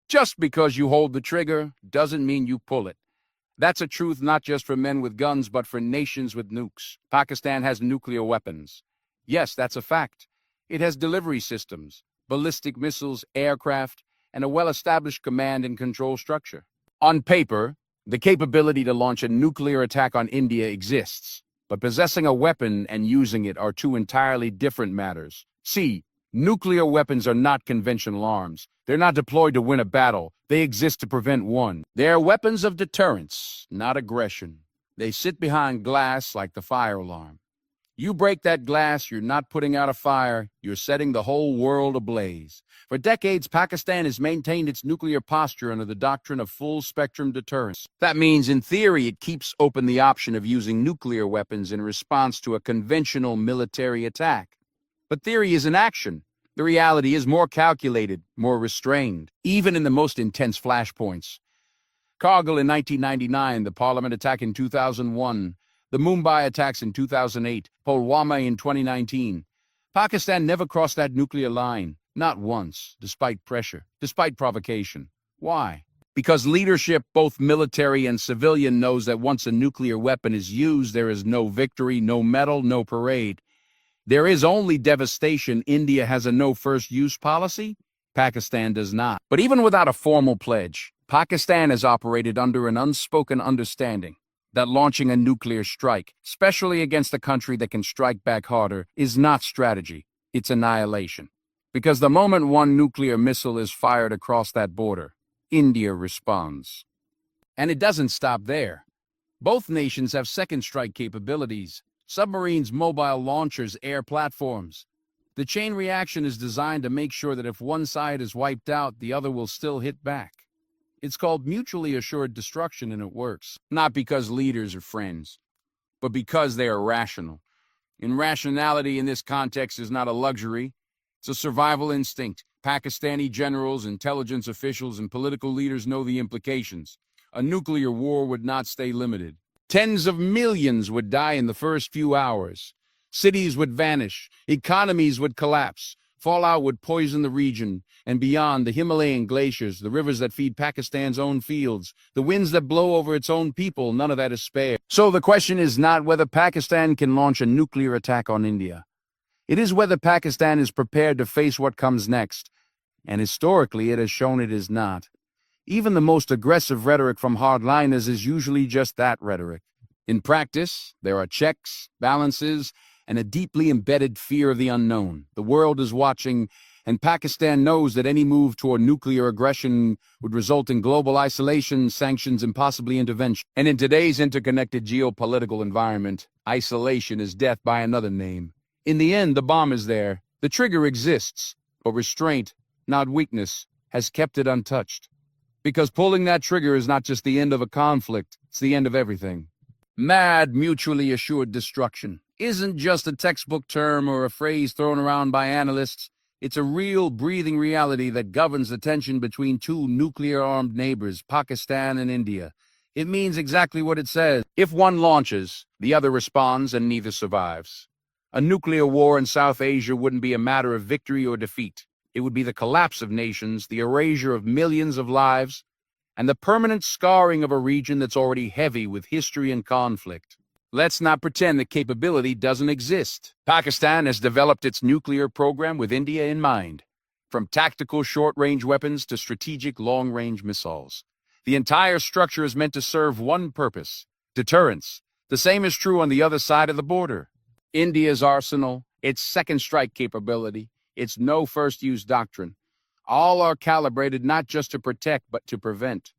Just because you hold the trigger doesn't mean you pull it. That's a truth not just for men with guns, but for nations with nukes. Pakistan has nuclear weapons. Yes, that's a fact. It has delivery systems, ballistic missiles, aircraft, and a well-established command and control structure. On paper, the capability to launch a nuclear attack on India exists, but possessing a weapon and using it are two entirely different matters. See, nuclear weapons are not conventional arms. They're not deployed to win a battle. They exist to prevent one. They're weapons of deterrence, not aggression. They sit behind glass like the fire alarm. You break that glass, you're not putting out a fire, you're setting the whole world ablaze. For decades, Pakistan has maintained its nuclear posture under the doctrine of full-spectrum deterrence. That means, in theory, it keeps open the option of using nuclear weapons in response to a conventional military attack. But theory is in action. The reality is more calculated, more restrained, even in the most intense flashpoints. Kargil in 1999, the Parliament attack in 2001, the Mumbai attacks in 2008, Pulwama in 2019. Pakistan never crossed that nuclear line, not once, despite pressure, despite provocation. Why? Because leadership, both military and civilian, knows that once a nuclear weapon is used, there is no victory, no medal, no parade. There is only devastation. India has a no-first-use policy. Pakistan does not. But even without a formal pledge, Pakistan has operated under an unspoken understanding that launching a nuclear strike, especially against a country that can strike back harder, is not strategy, it's annihilation. Because the moment one nuclear missile is fired across that border, India responds. And it doesn't stop there. Both nations have second strike capabilities: submarines, mobile launchers, air platforms. The chain reaction is designed to make sure that if one side is wiped out, the other will still hit back. It's called mutually assured destruction, and it works. Not because leaders are friends, but because they are rational. And rationality in this context is not a luxury. It's a survival instinct. Pakistani generals, intelligence officials, and political leaders know the implications. A nuclear war would not stay limited. Tens of millions would die in the first few hours. Cities would vanish. Economies would collapse. Fallout would poison the region, and beyond, the Himalayan glaciers, the rivers that feed Pakistan's own fields, the winds that blow over its own people, none of that is spared. So the question is not whether Pakistan can launch a nuclear attack on India. It is whether Pakistan is prepared to face what comes next, and historically it has shown it is not. Even the most aggressive rhetoric from hardliners is usually just that, rhetoric. In practice, there are checks, balances, and a deeply embedded fear of the unknown. The world is watching, and Pakistan knows that any move toward nuclear aggression would result in global isolation, sanctions, and possibly intervention. And in today's interconnected geopolitical environment, isolation is death by another name. In the end, the bomb is there. The trigger exists, but restraint, not weakness, has kept it untouched. Because pulling that trigger is not just the end of a conflict, it's the end of everything. Mad, mutually assured destruction isn't just a textbook term or a phrase thrown around by analysts. It's a real, breathing reality that governs the tension between two nuclear-armed neighbors, Pakistan and India. It means exactly what it says. If one launches, the other responds, and neither survives. A nuclear war in South Asia wouldn't be a matter of victory or defeat. It would be the collapse of nations, the erasure of millions of lives, and the permanent scarring of a region that's already heavy with history and conflict. Let's not pretend that capability doesn't exist. Pakistan has developed its nuclear program with India in mind, from tactical short-range weapons to strategic long-range missiles. The entire structure is meant to serve one purpose: deterrence. The same is true on the other side of the border. India's arsenal, its second strike capability, its no first-use doctrine, all are calibrated not just to protect but to prevent.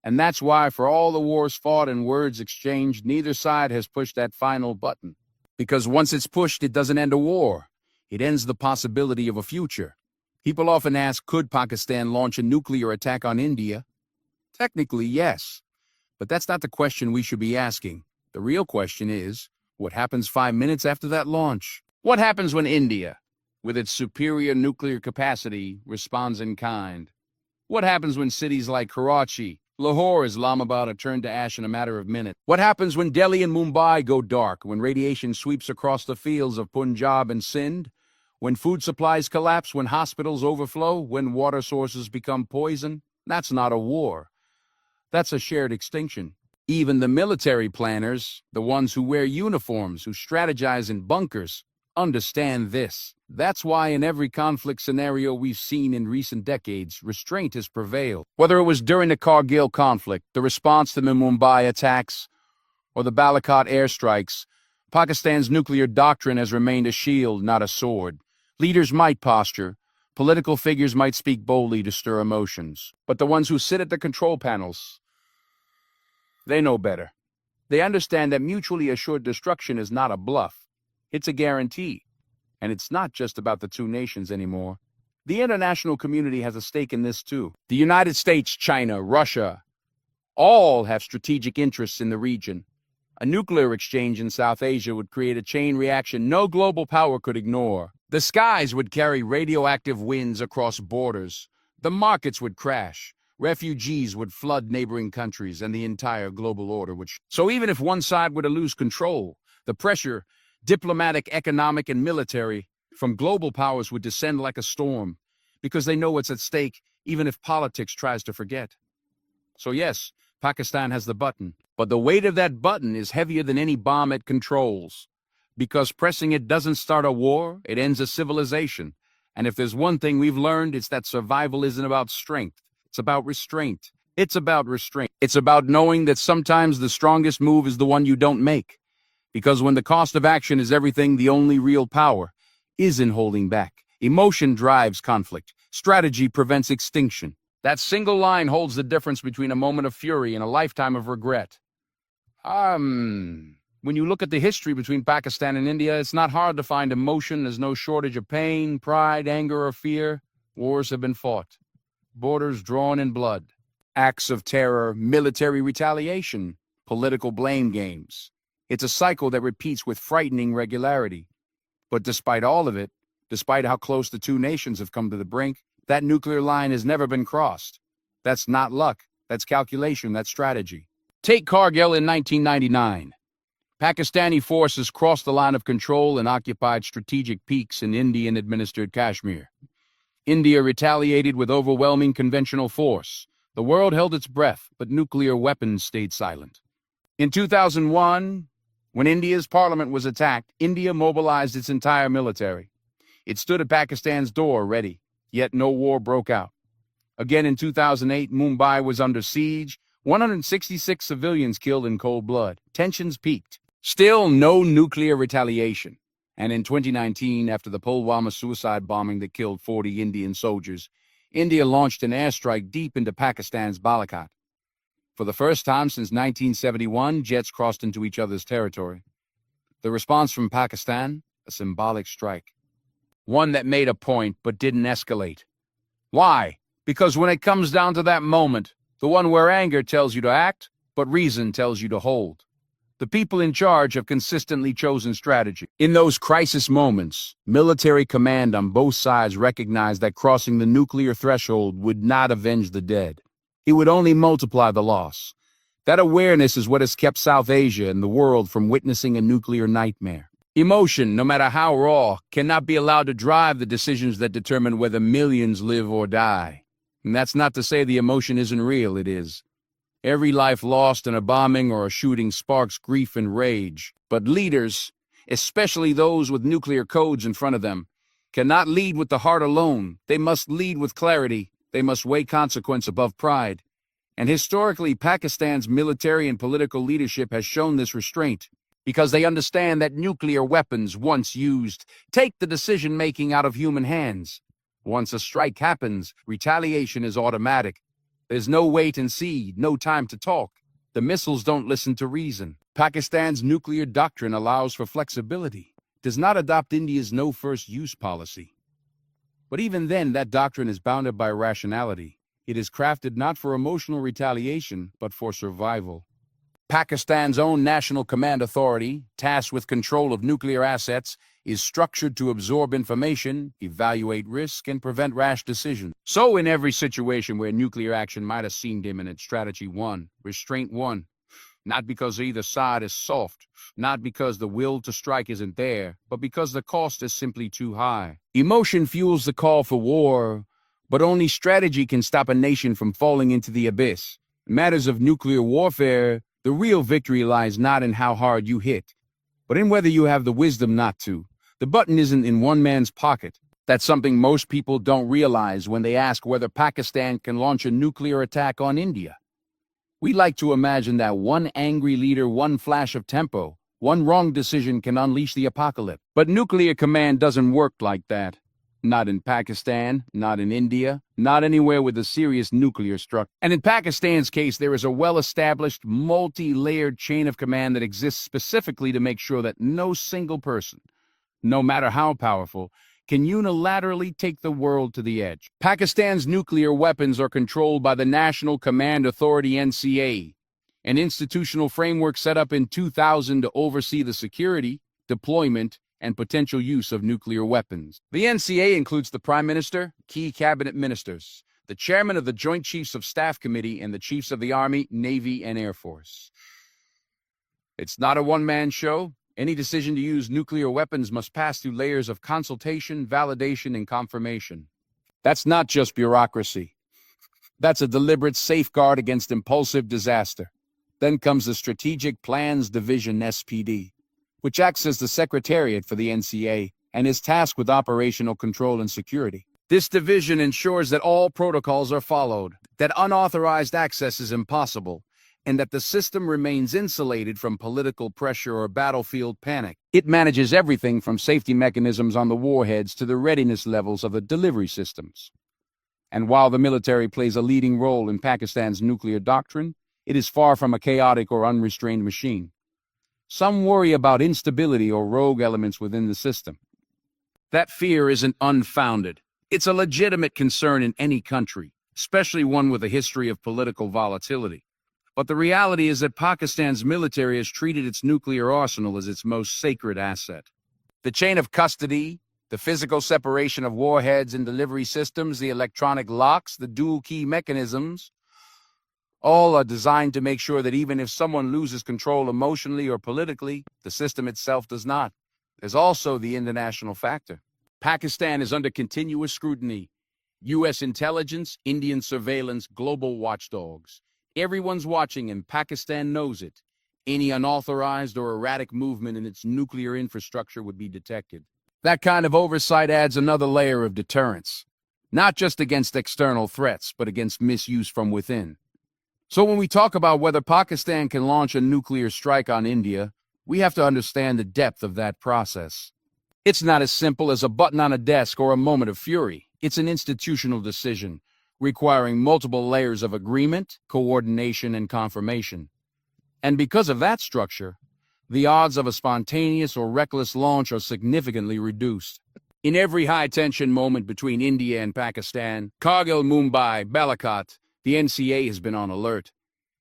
And that's why, for all the wars fought and words exchanged, neither side has pushed that final button. Because once it's pushed, it doesn't end a war. It ends the possibility of a future. People often ask, could Pakistan launch a nuclear attack on India? Technically, yes. But that's not the question we should be asking. The real question is, what happens 5 minutes after that launch? What happens when India, with its superior nuclear capacity, responds in kind? What happens when cities like Karachi, Lahore, Islamabad are turned to ash in a matter of minutes? What happens when Delhi and Mumbai go dark, when radiation sweeps across the fields of Punjab and Sindh, when food supplies collapse, when hospitals overflow, when water sources become poison? That's not a war. That's a shared extinction. Even the military planners, the ones who wear uniforms, who strategize in bunkers, understand this. That's why in every conflict scenario we've seen in recent decades, restraint has prevailed. Whether it was during the Kargil conflict, the response to the Mumbai attacks, or the Balakot airstrikes, Pakistan's nuclear doctrine has remained a shield, not a sword. Leaders might posture, political figures might speak boldly to stir emotions, but the ones who sit at the control panels, they know better. They understand that mutually assured destruction is not a bluff. It's a guarantee. And it's not just about the two nations anymore. The international community has a stake in this too. The United States, China, Russia, all have strategic interests in the region. A nuclear exchange in South Asia would create a chain reaction no global power could ignore. The skies would carry radioactive winds across borders. The markets would crash. Refugees would flood neighboring countries, and the entire global order would. So even if one side were to lose control, the pressure, diplomatic, economic, and military, from global powers would descend like a storm, because they know what's at stake, even if politics tries to forget. So yes, Pakistan has the button, but the weight of that button is heavier than any bomb it controls. Because pressing it doesn't start a war, it ends a civilization. And if there's one thing we've learned, it's that survival isn't about strength. It's about restraint. It's about restraint. It's about knowing that sometimes the strongest move is the one you don't make. Because when the cost of action is everything, the only real power is in holding back. Emotion drives conflict. Strategy prevents extinction. That single line holds the difference between a moment of fury and a lifetime of regret. When you look at the history between Pakistan and India, it's not hard to find emotion. There's no shortage of pain, pride, anger, or fear. Wars have been fought. Borders drawn in blood. Acts of terror, military retaliation, political blame games. It's a cycle that repeats with frightening regularity. But despite all of it, despite how close the two nations have come to the brink, that nuclear line has never been crossed. That's not luck. That's calculation. That's strategy. Take Kargil in 1999. Pakistani forces crossed the line of control and occupied strategic peaks in Indian-administered Kashmir. India retaliated with overwhelming conventional force. The world held its breath, but nuclear weapons stayed silent. In 2001, when India's parliament was attacked, India mobilized its entire military. It stood at Pakistan's door, ready, yet no war broke out. Again in 2008, Mumbai was under siege, 166 civilians killed in cold blood. Tensions peaked. Still no nuclear retaliation. And in 2019, after the Pulwama suicide bombing that killed 40 Indian soldiers, India launched an airstrike deep into Pakistan's Balakot. For the first time since 1971, jets crossed into each other's territory. The response from Pakistan? A symbolic strike. One that made a point but didn't escalate. Why? Because when it comes down to that moment, the one where anger tells you to act, but reason tells you to hold. The people in charge have consistently chosen strategy. In those crisis moments, military command on both sides recognized that crossing the nuclear threshold would not avenge the dead. It would only multiply the loss. That awareness is what has kept South Asia and the world from witnessing a nuclear nightmare. Emotion, no matter how raw, cannot be allowed to drive the decisions that determine whether millions live or die. And that's not to say the emotion isn't real, it is. Every life lost in a bombing or a shooting sparks grief and rage. But leaders, especially those with nuclear codes in front of them, cannot lead with the heart alone. They must lead with clarity. They must weigh consequence above pride. And historically, Pakistan's military and political leadership has shown this restraint, because they understand that nuclear weapons, once used, take the decision-making out of human hands. Once a strike happens, retaliation is automatic. There's no wait and see, no time to talk. The missiles don't listen to reason. Pakistan's nuclear doctrine allows for flexibility, does not adopt India's no first use policy. But even then, that doctrine is bounded by rationality. It is crafted not for emotional retaliation, but for survival. Pakistan's own National Command Authority, tasked with control of nuclear assets, is structured to absorb information, evaluate risk, and prevent rash decisions. So in every situation where nuclear action might have seemed imminent, strategy won, restraint won. Not because either side is soft, not because the will to strike isn't there, but because the cost is simply too high. Emotion fuels the call for war, But only strategy can stop a nation from falling into the abyss. In matters of nuclear warfare, the real victory lies not in how hard you hit, but in whether you have the wisdom not to. The button isn't in one man's pocket. That's something most people don't realize when they ask whether Pakistan can launch a nuclear attack on India. We like to imagine that one angry leader, one flash of tempo, one wrong decision can unleash the apocalypse. But nuclear command doesn't work like that. Not in Pakistan, not in India, not anywhere with a serious nuclear structure. And in Pakistan's case, there is a well-established, multi-layered chain of command that exists specifically to make sure that no single person, no matter how powerful, can unilaterally take the world to the edge. Pakistan's nuclear weapons are controlled by the National Command Authority (NCA), an institutional framework set up in 2000 to oversee the security, deployment, and potential use of nuclear weapons. The NCA includes the Prime Minister, key cabinet ministers, the chairman of the Joint Chiefs of Staff Committee, and the chiefs of the Army, Navy, and Air Force. It's not a one-man show. Any decision to use nuclear weapons must pass through layers of consultation, validation, and confirmation. That's not just bureaucracy. That's a deliberate safeguard against impulsive disaster. Then comes the Strategic Plans Division (SPD), which acts as the secretariat for the NCA and is tasked with operational control and security. This division ensures that all protocols are followed, that unauthorized access is impossible, and that the system remains insulated from political pressure or battlefield panic. It manages everything from safety mechanisms on the warheads to the readiness levels of the delivery systems. And while the military plays a leading role in Pakistan's nuclear doctrine, it is far from a chaotic or unrestrained machine. Some worry about instability or rogue elements within the system. That fear isn't unfounded. It's a legitimate concern in any country, especially one with a history of political volatility. But the reality is that Pakistan's military has treated its nuclear arsenal as its most sacred asset. The chain of custody, the physical separation of warheads and delivery systems, the electronic locks, the dual key mechanisms, all are designed to make sure that even if someone loses control emotionally or politically, the system itself does not. There's also the international factor. Pakistan is under continuous scrutiny. U.S. intelligence, Indian surveillance, global watchdogs. Everyone's watching, and Pakistan knows it. Any unauthorized or erratic movement in its nuclear infrastructure would be detected. That kind of oversight adds another layer of deterrence, not just against external threats, but against misuse from within. So when we talk about whether Pakistan can launch a nuclear strike on India, we have to understand the depth of that process. It's not as simple as a button on a desk or a moment of fury. It's an institutional decision, requiring multiple layers of agreement, coordination, and confirmation. And because of that structure, the odds of a spontaneous or reckless launch are significantly reduced. In every high-tension moment between India and Pakistan, Kargil, Mumbai, Balakot, the NCA has been on alert.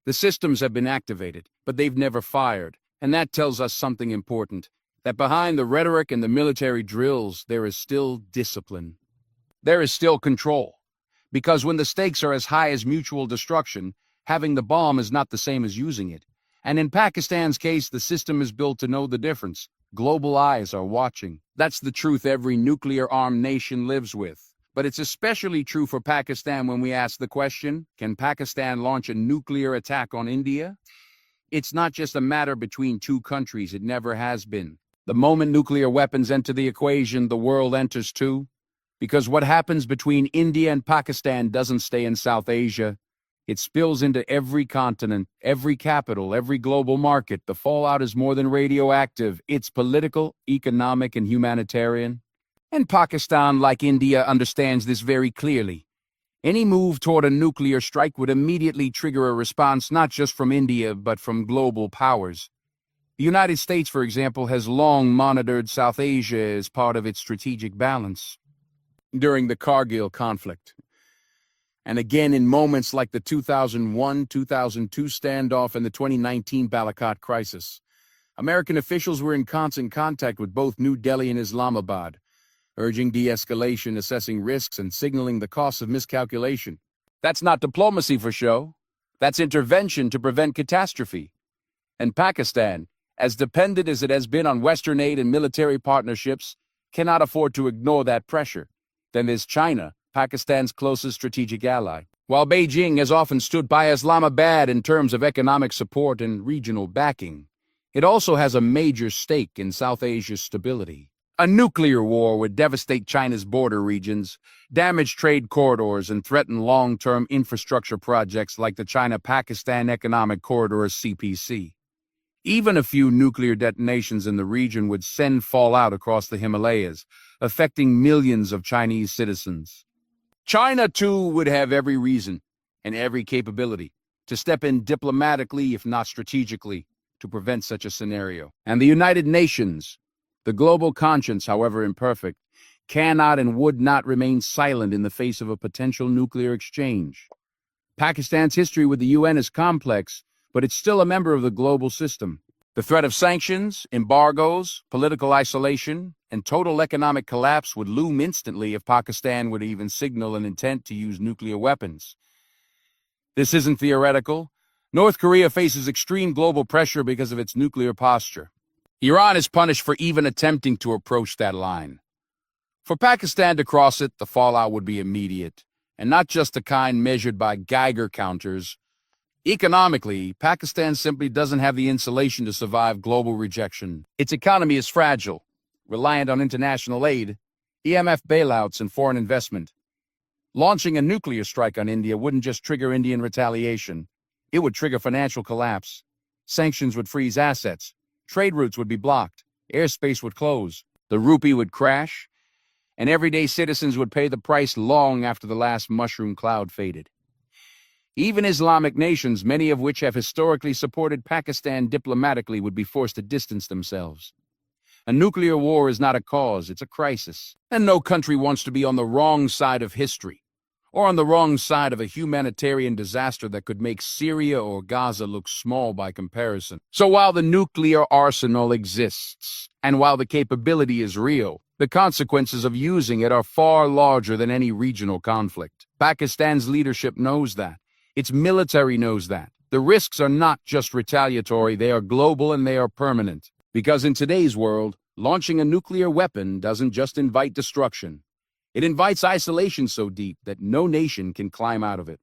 The systems have been activated, but they've never fired. And that tells us something important, that behind the rhetoric and the military drills, there is still discipline. There is still control. Because when the stakes are as high as mutual destruction, having the bomb is not the same as using it. And in Pakistan's case, the system is built to know the difference. Global eyes are watching. That's the truth every nuclear-armed nation lives with. But it's especially true for Pakistan when we ask the question, can Pakistan launch a nuclear attack on India? It's not just a matter between two countries, it never has been. The moment nuclear weapons enter the equation, the world enters too. Because what happens between India and Pakistan doesn't stay in South Asia. It spills into every continent, every capital, every global market. The fallout is more than radioactive. It's political, economic, and humanitarian. And Pakistan, like India, understands this very clearly. Any move toward a nuclear strike would immediately trigger a response not just from India, but from global powers. The United States, for example, has long monitored South Asia as part of its strategic balance. During the Kargil conflict, and again in moments like the 2001-2002 standoff and the 2019 Balakot crisis, American officials were in constant contact with both New Delhi and Islamabad, urging de-escalation, assessing risks, and signaling the costs of miscalculation. That's not diplomacy for show. That's intervention to prevent catastrophe. And Pakistan, as dependent as it has been on Western aid and military partnerships, cannot afford to ignore that pressure. Then there's China, Pakistan's closest strategic ally. While Beijing has often stood by Islamabad in terms of economic support and regional backing, it also has a major stake in South Asia's stability. A nuclear war would devastate China's border regions, damage trade corridors, and threaten long-term infrastructure projects like the China-Pakistan Economic Corridor (CPC). Even a few nuclear detonations in the region would send fallout across the Himalayas, affecting millions of Chinese citizens. China, too, would have every reason and every capability to step in diplomatically, if not strategically, to prevent such a scenario. And the United Nations, the global conscience, however imperfect, cannot and would not remain silent in the face of a potential nuclear exchange. Pakistan's history with the UN is complex, but it's still a member of the global system. The threat of sanctions, embargoes, political isolation, and total economic collapse would loom instantly if Pakistan would even signal an intent to use nuclear weapons. This isn't theoretical. North Korea faces extreme global pressure because of its nuclear posture. Iran is punished for even attempting to approach that line. For Pakistan to cross it, the fallout would be immediate, and not just the kind measured by Geiger counters. Economically, Pakistan simply doesn't have the insulation to survive global rejection. Its economy is fragile, reliant on international aid, IMF bailouts, and foreign investment. Launching a nuclear strike on India wouldn't just trigger Indian retaliation. It would trigger financial collapse. Sanctions would freeze assets. Trade routes would be blocked. Airspace would close. The rupee would crash, and everyday citizens would pay the price long after the last mushroom cloud faded. Even Islamic nations, many of which have historically supported Pakistan diplomatically, would be forced to distance themselves. A nuclear war is not a cause, it's a crisis. And no country wants to be on the wrong side of history, or on the wrong side of a humanitarian disaster that could make Syria or Gaza look small by comparison. So while the nuclear arsenal exists, and while the capability is real, the consequences of using it are far larger than any regional conflict. Pakistan's leadership knows that. Its military knows that. The risks are not just retaliatory, they are global and they are permanent. Because in today's world, launching a nuclear weapon doesn't just invite destruction. It invites isolation so deep that no nation can climb out of it.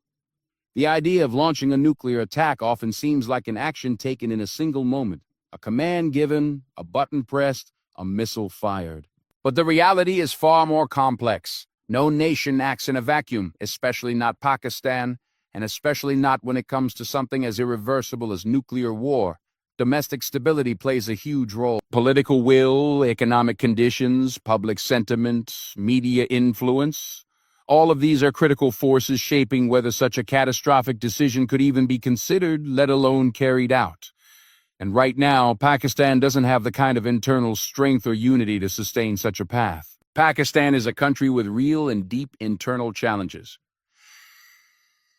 The idea of launching a nuclear attack often seems like an action taken in a single moment. A command given, a button pressed, a missile fired. But the reality is far more complex. No nation acts in a vacuum, especially not Pakistan, and especially not when it comes to something as irreversible as nuclear war. Domestic stability plays a huge role. Political will, economic conditions, public sentiment, media influence. All of these are critical forces shaping whether such a catastrophic decision could even be considered, let alone carried out. And right now, Pakistan doesn't have the kind of internal strength or unity to sustain such a path. Pakistan is a country with real and deep internal challenges.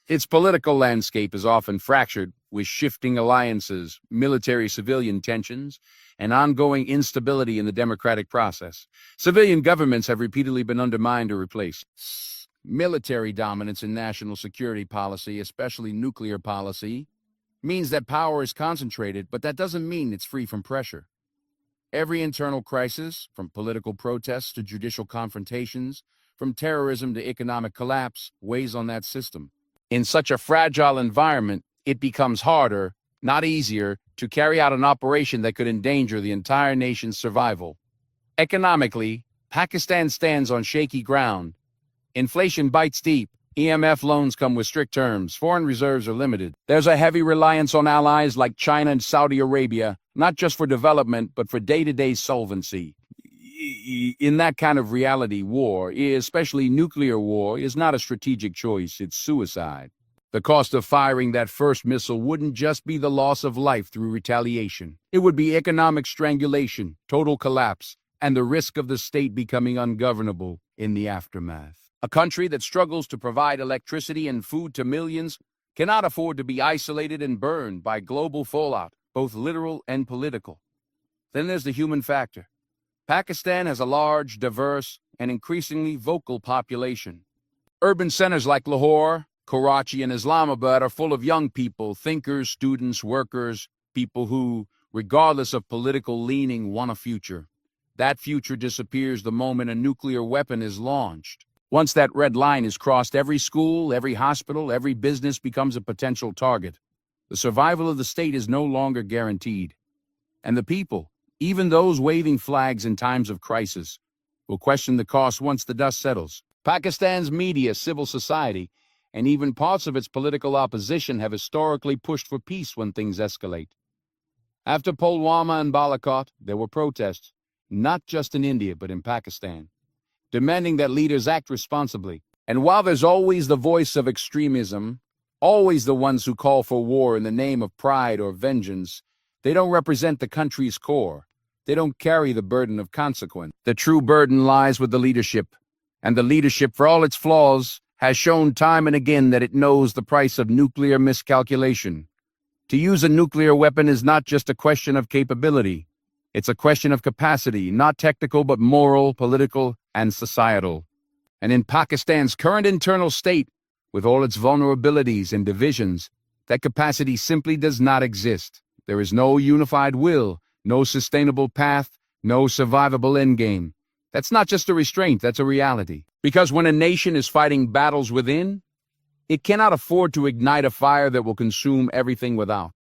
Its political landscape is often fractured, with shifting alliances, military-civilian tensions, and ongoing instability in the democratic process. Civilian governments have repeatedly been undermined or replaced. Military dominance in national security policy, especially nuclear policy, means that power is concentrated, but that doesn't mean it's free from pressure. Every internal crisis, from political protests to judicial confrontations, from terrorism to economic collapse, weighs on that system. In such a fragile environment, it becomes harder, not easier, to carry out an operation that could endanger the entire nation's survival. Economically, Pakistan stands on shaky ground. Inflation bites deep. IMF loans come with strict terms. Foreign reserves are limited. There's a heavy reliance on allies like China and Saudi Arabia, not just for development, but for day-to-day solvency. In that kind of reality, war, especially nuclear war, is not a strategic choice, it's suicide. The cost of firing that first missile wouldn't just be the loss of life through retaliation. It would be economic strangulation, total collapse, and the risk of the state becoming ungovernable in the aftermath. A country that struggles to provide electricity and food to millions cannot afford to be isolated and burned by global fallout, both literal and political. Then there's the human factor. Pakistan has a large, diverse, and increasingly vocal population. Urban centers like Lahore, Karachi, and Islamabad are full of young people, thinkers, students, workers, people who, regardless of political leaning, want a future. That future disappears the moment a nuclear weapon is launched. Once that red line is crossed, every school, every hospital, every business becomes a potential target. The survival of the state is no longer guaranteed. And the people, even those waving flags in times of crisis, will question the cost once the dust settles. Pakistan's media, civil society, and even parts of its political opposition have historically pushed for peace when things escalate. After Pulwama and Balakot, there were protests, not just in India but in Pakistan, demanding that leaders act responsibly. And while there's always the voice of extremism, always the ones who call for war in the name of pride or vengeance, they don't represent the country's core. They don't carry the burden of consequence. The true burden lies with the leadership, and the leadership, for all its flaws, has shown time and again that it knows the price of nuclear miscalculation. To use a nuclear weapon is not just a question of capability. It's a question of capacity, not technical but moral, political, and societal. And in Pakistan's current internal state, with all its vulnerabilities and divisions, that capacity simply does not exist. There is no unified will, no sustainable path, no survivable endgame. That's not just a restraint, that's a reality. Because when a nation is fighting battles within, it cannot afford to ignite a fire that will consume everything without.